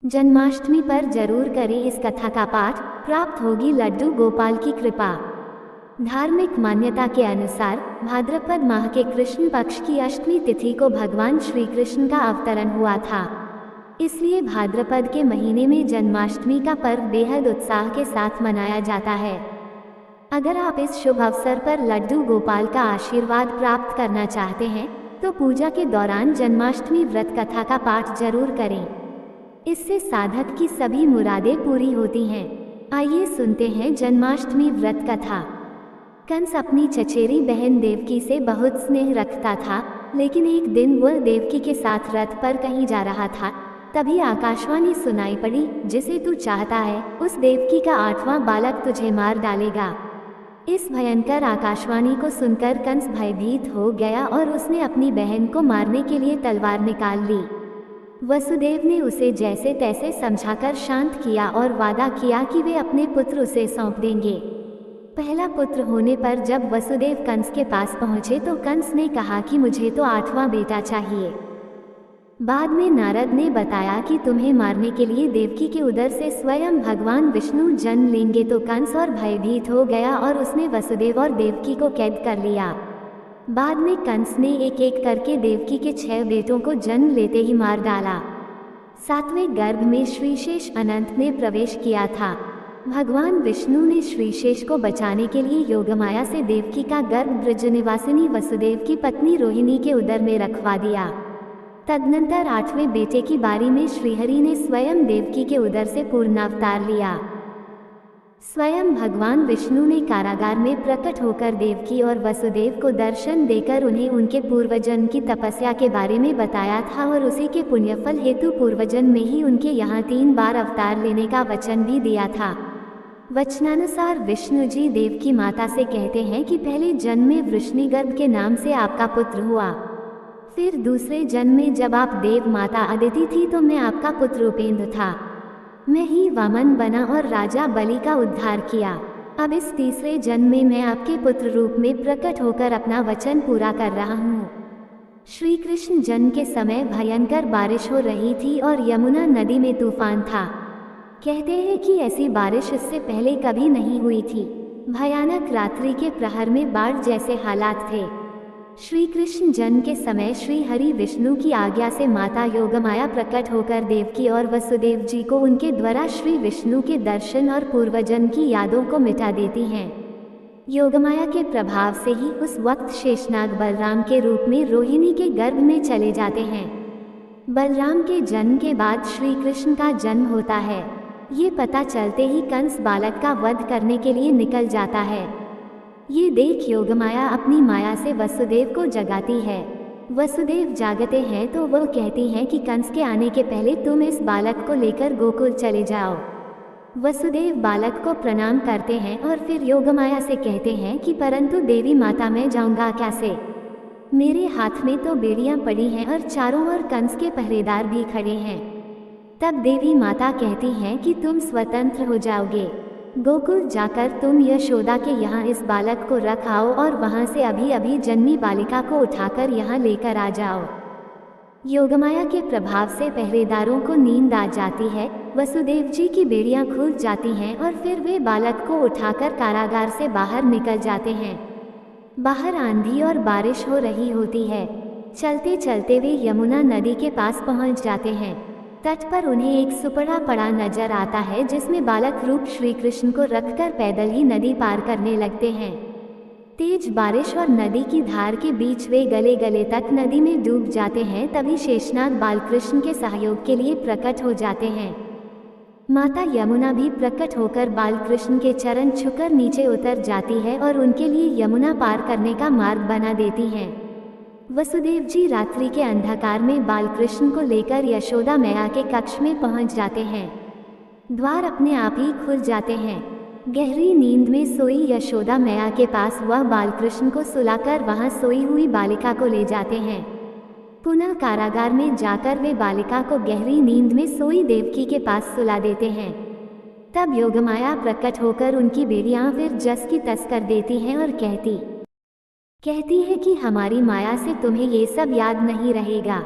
जन्माष्टमी पर जरूर करें इस कथा का पाठ, प्राप्त होगी लड्डू गोपाल की कृपा। धार्मिक मान्यता के अनुसार भाद्रपद माह के कृष्ण पक्ष की अष्टमी तिथि को भगवान श्री कृष्ण का अवतरण हुआ था। इसलिए भाद्रपद के महीने में जन्माष्टमी का पर्व बेहद उत्साह के साथ मनाया जाता है। अगर आप इस शुभ अवसर पर लड्डू गोपाल का आशीर्वाद प्राप्त करना चाहते हैं तो पूजा के दौरान जन्माष्टमी व्रत कथा का पाठ जरूर करें। इससे साधक की सभी मुरादें पूरी होती हैं। आइए सुनते हैं जन्माष्टमी व्रत कथा। कंस अपनी चचेरी बहन देवकी से बहुत स्नेह रखता था, लेकिन एक दिन वह देवकी के साथ रथ पर कहीं जा रहा था। तभी आकाशवाणी सुनाई पड़ी, जिसे तू चाहता है उस देवकी का 8वां बालक तुझे मार डालेगा। इस भयंकर आकाशवाणी को सुनकर कंस भयभीत हो गया और उसने अपनी बहन को मारने के लिए तलवार निकाल ली। वसुदेव ने उसे जैसे तैसे समझाकर शांत किया और वादा किया कि वे अपने पुत्र उसे सौंप देंगे। पहला पुत्र होने पर जब वसुदेव कंस के पास पहुंचे तो कंस ने कहा कि मुझे तो 8वां बेटा चाहिए। बाद में नारद ने बताया कि तुम्हें मारने के लिए देवकी के उदर से स्वयं भगवान विष्णु जन्म लेंगे। तो कंस और भयभीत हो गया और उसने वसुदेव और देवकी को कैद कर लिया। बाद में कंस ने एक एक करके देवकी के 6 बेटों को जन्म लेते ही मार डाला। 7वें गर्भ में श्रीशेष अनंत ने प्रवेश किया था। भगवान विष्णु ने श्रीशेष को बचाने के लिए योगमाया से देवकी का गर्भ ब्रज निवासिनी वसुदेव की पत्नी रोहिणी के उदर में रखवा दिया। तदनंतर 8वें बेटे की बारी में श्रीहरि ने स्वयं देवकी के उदर से पूर्णावतार लिया। स्वयं भगवान विष्णु ने कारागार में प्रकट होकर देवकी और वसुदेव को दर्शन देकर उन्हें उनके पूर्वजन्म की तपस्या के बारे में बताया था और उसी के पुण्यफल हेतु पूर्वजन्म में ही उनके यहाँ 3 बार अवतार लेने का वचन भी दिया था। वचनानुसार विष्णु जी देवकी माता से कहते हैं कि पहले जन्म में वृष्णिगर्भ के नाम से आपका पुत्र हुआ। फिर दूसरे जन्म में जब आप देव माता अदिति थी तो मैं आपका पुत्र उपेंद्र था। मैं ही वामन बना और राजा बलि का उद्धार किया। अब इस तीसरे जन्म में मैं आपके पुत्र रूप में प्रकट होकर अपना वचन पूरा कर रहा हूँ। श्री कृष्ण जन्म के समय भयंकर बारिश हो रही थी और यमुना नदी में तूफान था। कहते हैं कि ऐसी बारिश इससे पहले कभी नहीं हुई थी। भयानक रात्रि के प्रहर में बाढ़ जैसे हालात थे। श्री कृष्ण जन्म के समय श्री हरि विष्णु की आज्ञा से माता योगमाया प्रकट होकर देवकी और वसुदेव जी को उनके द्वारा श्री विष्णु के दर्शन और पूर्वजन्म की यादों को मिटा देती हैं। योगमाया के प्रभाव से ही उस वक्त शेषनाग बलराम के रूप में रोहिणी के गर्भ में चले जाते हैं। बलराम के जन्म के बाद श्री कृष्ण का जन्म होता है। ये पता चलते ही कंस बालक का वध करने के लिए निकल जाता है। ये देख योगमाया अपनी माया से वसुदेव को जगाती है। वसुदेव जागते हैं तो वह कहती हैं कि कंस के आने के पहले तुम इस बालक को लेकर गोकुल चले जाओ। वसुदेव बालक को प्रणाम करते हैं और फिर योगमाया से कहते हैं कि परंतु देवी माता मैं जाऊंगा कैसे? मेरे हाथ में तो बेड़ियां पड़ी हैं और चारों ओर कंस के पहरेदार भी खड़े हैं। तब देवी माता कहती हैं कि तुम स्वतंत्र हो जाओगे। गोकुल जाकर तुम यशोदा के यहाँ इस बालक को रख आओ और वहाँ से अभी अभी जन्मी बालिका को उठाकर यहाँ लेकर आ जाओ। योगमाया के प्रभाव से पहरेदारों को नींद आ जाती है। वसुदेव जी की बेड़ियां खुल जाती हैं और फिर वे बालक को उठाकर कारागार से बाहर निकल जाते हैं। बाहर आंधी और बारिश हो रही होती है। चलते चलते वे यमुना नदी के पास पहुँच जाते हैं। तट पर उन्हें एक सुपड़ा पड़ा नजर आता है, जिसमें बालक रूप श्री कृष्ण को रखकर पैदल ही नदी पार करने लगते हैं। तेज बारिश और नदी की धार के बीच वे गले गले तक नदी में डूब जाते हैं। तभी शेषनाग बालकृष्ण के सहयोग के लिए प्रकट हो जाते हैं। माता यमुना भी प्रकट होकर बालकृष्ण के चरण छूकर नीचे उतर जाती है और उनके लिए यमुना पार करने का मार्ग बना देती हैं। वसुदेव जी रात्रि के अंधकार में बालकृष्ण को लेकर यशोदा मैया के कक्ष में पहुंच जाते हैं। द्वार अपने आप ही खुल जाते हैं। गहरी नींद में सोई यशोदा मैया के पास वह बालकृष्ण को सुलाकर वहां सोई हुई बालिका को ले जाते हैं। पुनः कारागार में जाकर वे बालिका को गहरी नींद में सोई देवकी के पास सुला देते हैं। तब योगमाया प्रकट होकर उनकी बेड़ियां फिर जस की तस कर देती हैं और कहती है कि हमारी माया से तुम्हें ये सब याद नहीं रहेगा।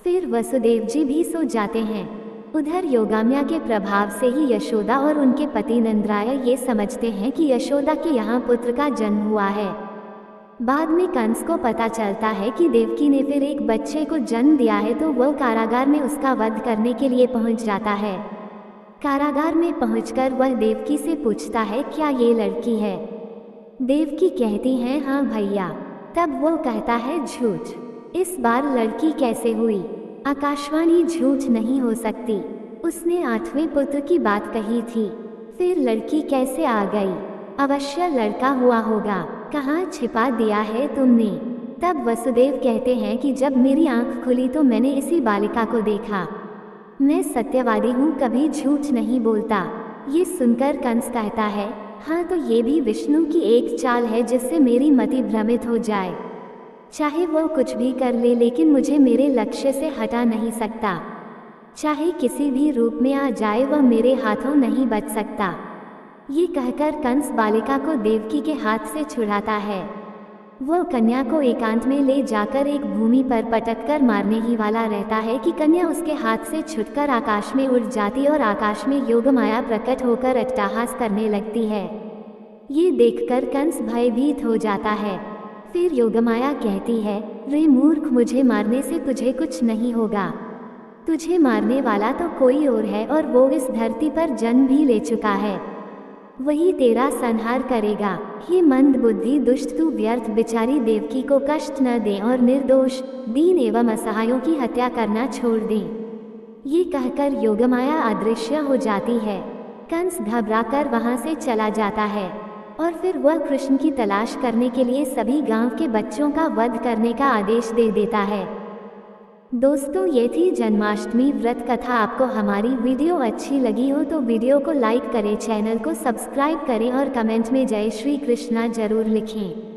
फिर वसुदेव जी भी सो जाते हैं। उधर योगाम्या के प्रभाव से ही यशोदा और उनके पति नंदराय ये समझते हैं कि यशोदा के यहाँ पुत्र का जन्म हुआ है। बाद में कंस को पता चलता है कि देवकी ने फिर एक बच्चे को जन्म दिया है, तो वह कारागार में उसका वध करने के लिए पहुंच जाता है। कारागार में पहुंचकर वह देवकी से पूछता है, क्या ये लड़की है? देवकी कहती है, हाँ भैया। तब वो कहता है, झूठ। इस बार लड़की कैसे हुई? आकाशवाणी झूठ नहीं हो सकती। उसने 8वें पुत्र की बात कही थी, फिर लड़की कैसे आ गई? अवश्य लड़का हुआ होगा। कहाँ छिपा दिया है तुमने? तब वसुदेव कहते हैं कि जब मेरी आंख खुली तो मैंने इसी बालिका को देखा। मैं सत्यवादी हूँ, कभी झूठ नहीं बोलता। ये सुनकर कंस कहता है, हाँ तो ये भी विष्णु की एक चाल है जिससे मेरी मति भ्रमित हो जाए। चाहे वो कुछ भी कर ले, लेकिन मुझे मेरे लक्ष्य से हटा नहीं सकता। चाहे किसी भी रूप में आ जाए, वह मेरे हाथों नहीं बच सकता। ये कहकर कंस बालिका को देवकी के हाथ से छुड़ाता है। वह कन्या को एकांत में ले जाकर एक भूमि पर पटककर मारने ही वाला रहता है कि कन्या उसके हाथ से छूटकर आकाश में उड़ जाती और आकाश में योगमाया प्रकट होकर अट्टहास करने लगती है। ये देखकर कंस भयभीत हो जाता है। फिर योगमाया कहती है, रे मूर्ख, मुझे मारने से तुझे कुछ नहीं होगा। तुझे मारने वाला तो कोई और है, और वो इस धरती पर जन्म भी ले चुका है। वही तेरा संहार करेगा। हे मंद बुद्धि दुष्ट, तू व्यर्थ बेचारी देवकी को कष्ट न दे और निर्दोष, दीन एवं असहायों की हत्या करना छोड़ दे। ये कहकर योगमाया अदृश्य हो जाती है। कंस घबराकर वहां से चला जाता है और फिर वह कृष्ण की तलाश करने के लिए सभी गांव के बच्चों का वध करने का आदेश दे देता है। दोस्तों, ये थी जन्माष्टमी व्रत कथा। आपको हमारी वीडियो अच्छी लगी हो तो वीडियो को लाइक करें, चैनल को सब्सक्राइब करें और कमेंट में जय श्री कृष्णा जरूर लिखें।